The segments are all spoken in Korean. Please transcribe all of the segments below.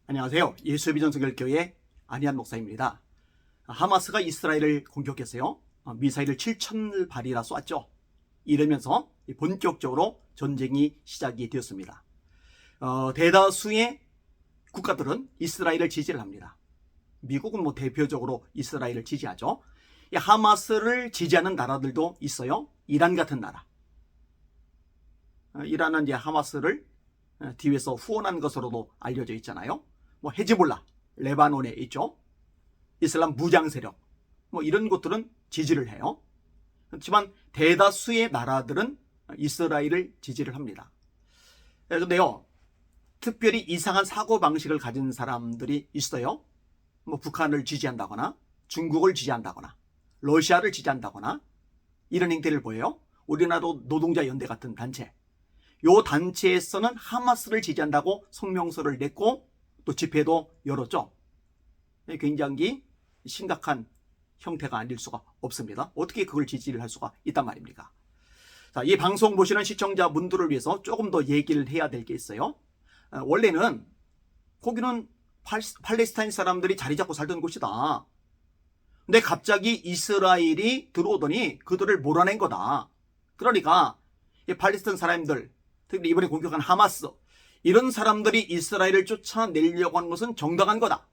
안녕하세요. 예수비전 성결교회 안희한 목사입니다. 하마스가 이스라엘을 공격했어요. 미사일을 7,000발이나 쐈죠. 이러면서 본격적으로 전쟁이 시작이 되었습니다. 대다수의 국가들은 이스라엘을 지지를 합니다. 미국은 대표적으로 이스라엘을 지지하죠. 하마스를 지지하는 나라들도 있어요. 이란 같은 나라. 이란은 이제 하마스를 뒤에서 후원한 것으로도 알려져 있잖아요. 헤즈볼라, 레바논에 있죠. 이슬람 무장 세력, 이런 곳들은 지지를 해요. 그렇지만 대다수의 나라들은 이스라엘을 지지를 합니다. 그런데요, 특별히 이상한 사고방식을 가진 사람들이 있어요. 북한을 지지한다거나 중국을 지지한다거나 러시아를 지지한다거나 이런 행태를 보여요. 우리나라도 노동자연대 같은 단체. 요 단체에서는 하마스를 지지한다고 성명서를 냈고 또 집회도 열었죠. 굉장히 심각한 형태가 아닐 수가 없습니다. 어떻게 그걸 지지를 할 수가 있단 말입니까? 자, 이 방송 보시는 시청자분들을 위해서 조금 더 얘기를 해야 될 게 있어요. 원래는 거기는 팔레스타인 사람들이 자리 잡고 살던 곳이다. 근데 갑자기 이스라엘이 들어오더니 그들을 몰아낸 거다. 그러니까 이 팔레스타인 사람들, 특히 이번에 공격한 하마스, 이런 사람들이 이스라엘을 쫓아내려고 하는 것은 정당한 거다.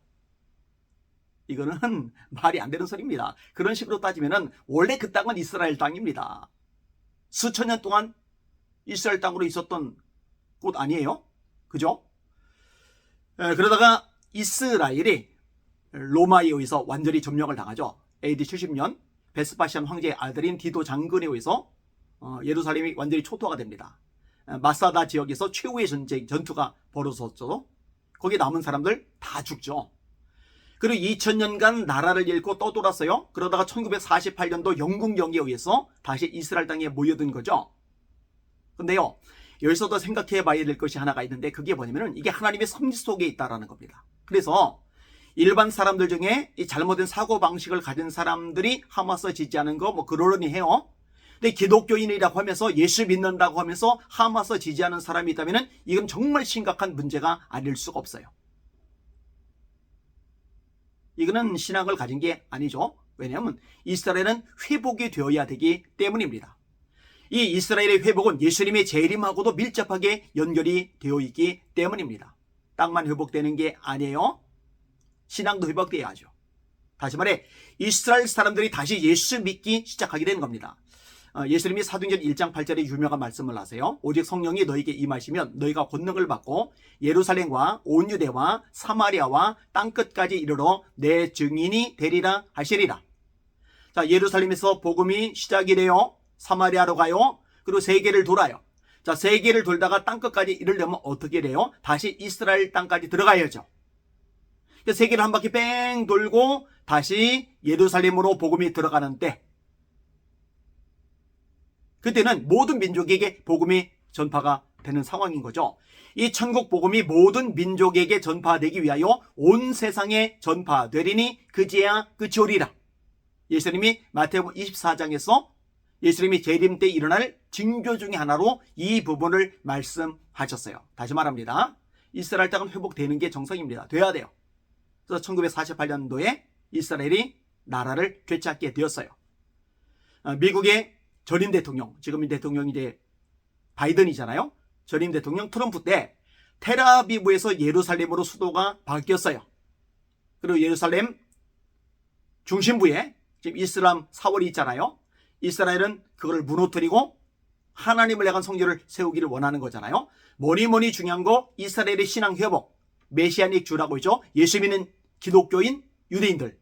이거는 말이 안 되는 소리입니다. 그런 식으로 따지면은 원래 그 땅은 이스라엘 땅입니다. 수천 년 동안 이스라엘 땅으로 있었던 곳 아니에요? 그죠? 그러다가 이스라엘이 로마에 의해서 완전히 점령을 당하죠. AD 70년 베스파시안 황제의 아들인 디도 장군에 의해서 예루살렘이 완전히 초토화가 됩니다. 마사다 지역에서 최후의 전투가 벌어졌죠. 거기 남은 사람들 다 죽죠. 그리고 2000년간 나라를 잃고 떠돌았어요. 그러다가 1948년도 영국 영에 의해서 다시 이스라엘 땅에 모여든 거죠. 근데요, 여기서도 생각해 봐야 될 것이 하나가 있는데 그게 뭐냐면은 이게 하나님의 섭리 속에 있다라는 겁니다. 그래서 일반 사람들 중에 이 잘못된 사고방식을 가진 사람들이 하마스 지지하는 거 그러려니 해요. 근데 기독교인이라고 하면서 예수 믿는다고 하면서 하마스 지지하는 사람이 있다면 이건 정말 심각한 문제가 아닐 수가 없어요. 이거는 신앙을 가진 게 아니죠. 왜냐하면 이스라엘은 회복이 되어야 되기 때문입니다. 이 이스라엘의 회복은 예수님의 재림하고도 밀접하게 연결이 되어 있기 때문입니다. 땅만 회복되는 게 아니에요. 신앙도 회복돼야죠. 다시 말해 이스라엘 사람들이 다시 예수 믿기 시작하게 되는 겁니다. 예수님이 사도행전 1장 8절에 유명한 말씀을 하세요. 오직 성령이 너에게 임하시면 너희가 권능을 받고 예루살렘과 온 유대와 사마리아와 땅끝까지 이르러 내 증인이 되리라 하시리라. 자, 예루살렘에서 복음이 시작이 돼요. 사마리아로 가요. 그리고 세계를 돌아요. 자, 세계를 돌다가 땅끝까지 이르려면 어떻게 돼요? 다시 이스라엘 땅까지 들어가야죠. 세계를 한 바퀴 뺑 돌고 다시 예루살렘으로 복음이 들어가는 때, 그때는 모든 민족에게 복음이 전파가 되는 상황인 거죠. 이 천국 복음이 모든 민족에게 전파되기 위하여 온 세상에 전파되리니 그제야 끝이 오리라. 예수님이 마태복음 24장에서 예수님이 재림 때 일어날 징조 중에 하나로 이 부분을 말씀하셨어요. 다시 말합니다. 이스라엘 땅은 회복되는 게 정상입니다. 돼야 돼요. 그래서 1948년도에 이스라엘이 나라를 되찾게 되었어요. 미국의 전임 대통령, 지금 대통령이 이제 바이든이잖아요. 전임 대통령 트럼프 때 텔아비브에서 예루살렘으로 수도가 바뀌었어요. 그리고 예루살렘 중심부에 지금 이슬람 사월이 있잖아요. 이스라엘은 그걸 무너뜨리고 하나님을 향한 성전을 세우기를 원하는 거잖아요. 뭐니 중요한 거 이스라엘의 신앙 회복, 메시아닉 주라고 있죠. 예수 믿는 기독교인 유대인들,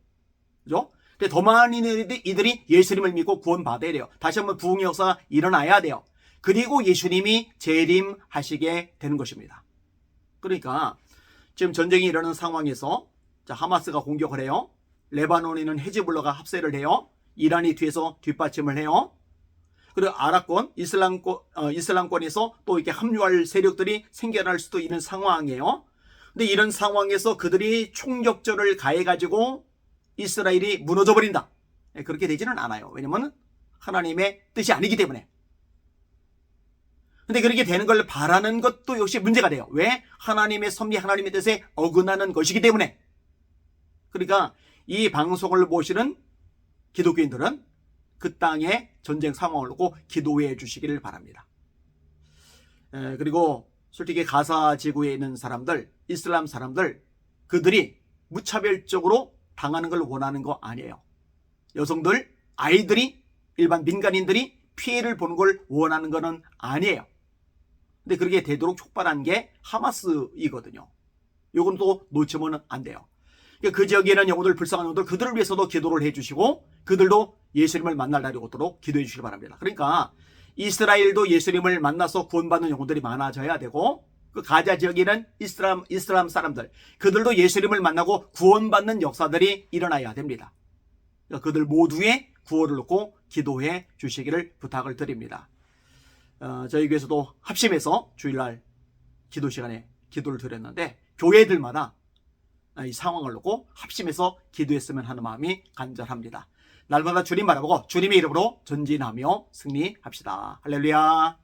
그죠? 근데 더 많은 이들이 예수님을 믿고 구원받아야 돼요. 다시 한번 부흥의 역사가 일어나야 돼요. 그리고 예수님이 재림하시게 되는 것입니다. 그러니까 지금 전쟁이 일어나는 상황에서 하마스가 공격을 해요. 레바논에는 헤즈볼라가 합세를 해요. 이란이 뒤에서 뒷받침을 해요. 그리고 아랍권, 이슬람권에서 또 이렇게 합류할 세력들이 생겨날 수도 있는 상황이에요. 근데 이런 상황에서 그들이 총격전을 가해가지고 이스라엘이 무너져 버린다. 그렇게 되지는 않아요. 왜냐면 하나님의 뜻이 아니기 때문에. 근데 그렇게 되는 걸 바라는 것도 역시 문제가 돼요. 왜? 하나님의 섭리, 하나님의 뜻에 어긋나는 것이기 때문에. 그러니까 이 방송을 보시는 기독교인들은 그 땅의 전쟁 상황을 놓고 기도해 주시기를 바랍니다. 그리고 솔직히 가사 지구에 있는 사람들, 이슬람 사람들, 그들이 무차별적으로 당하는 걸 원하는 거 아니에요. 여성들, 아이들이, 일반 민간인들이 피해를 보는 걸 원하는 거는 아니에요. 근데 그렇게 되도록 촉발한 게 하마스이거든요. 요건 또 놓치면 안 돼요. 그 지역에는 영혼들, 불쌍한 영혼들, 그들을 위해서도 기도를 해주시고 그들도 예수님을 만날 날이 오도록 기도해 주시기 바랍니다. 그러니까 이스라엘도 예수님을 만나서 구원받는 영혼들이 많아져야 되고, 그 가자 지역에는 이슬람 사람들, 그들도 예수님을 만나고 구원받는 역사들이 일어나야 됩니다. 그러니까 그들 모두의 구원을 놓고 기도해 주시기를 부탁을 드립니다. 저희 교회에서도 합심해서 주일날 기도 시간에 기도를 드렸는데, 교회들마다 이 상황을 놓고 합심해서 기도했으면 하는 마음이 간절합니다. 날마다 주님 바라보고 주님의 이름으로 전진하며 승리합시다. 할렐루야.